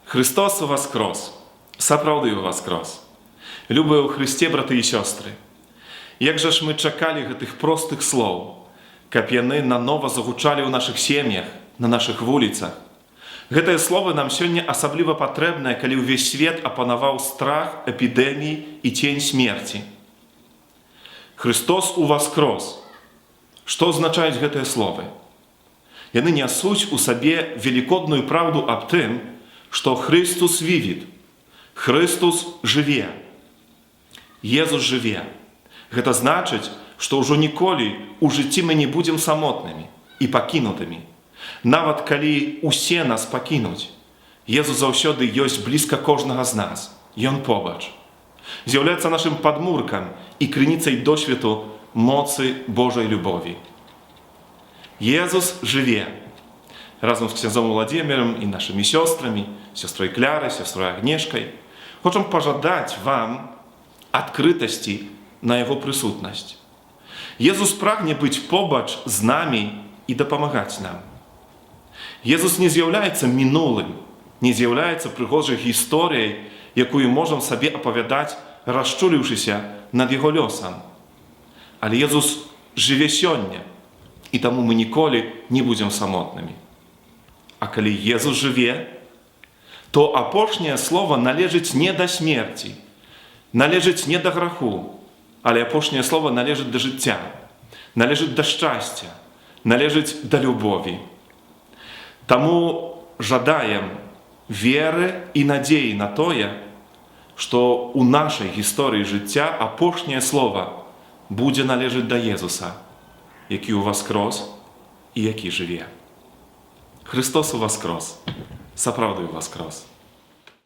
Христос воскрес! Сапраўды воскрес! Любыя ў Христе, браты і сёстры! Як жа ж мы чакалі гэтых простых слоў, каб яны нанова загучалі ў нашых сем'ях, на нашых вуліцах. Гэтыя словы нам сёння асабліва патрэбныя, калі ўвесь свет апанаваў страх, эпідэміі і цень смерці. Христос уваскрос! Што азначаюць гэтыя словы? Яны нясуць у сабе велікодную праўду аб тым, што Христус вівіт, Христус жыве, Езус жыве. Гэта значыць, што ўжо ніколі ў жыцці мы не будзем самотнымі і пакінутымі. Нават калі усе нас пакінуць, Езус заўсёды ёсць блізка кожнага з нас. Ён побач. З'яўляецца нашым падмуркам і крыніцай досведу моцы Божай любові. Езус жыве. Разом з ксяндзом Владимиром і нашымі сёстрамі, сёстрой Клярай, сёстрой Агнешкай, хочам пажадаць вам адкрытасці на Яго прысутнасць. Езус прагне быць побач з намі і дапамагаць нам. Езус не з'яўляецца мінулым, не з'яўляецца прыгожай гісторыяй, якую можам сабе апавядаць, расчуліўшыся над Яго лёсам. Але Езус жыве сёння, і таму мы ніколі не будзем самотнымі. А калі Езус жыве, то апошняе слова належыць не да смерці, належыць не да граху, але апошняе слова належыць да жыцця, належыць да шчасця, належыць да любові. Таму жадаем веры і надзеі на тое, што ў нашай гісторыі жыцця апошняе слова будзе належыць да Езуса, які ўваскрос і які жыве. Христос уваскрос! Сапраўды ўваскрос!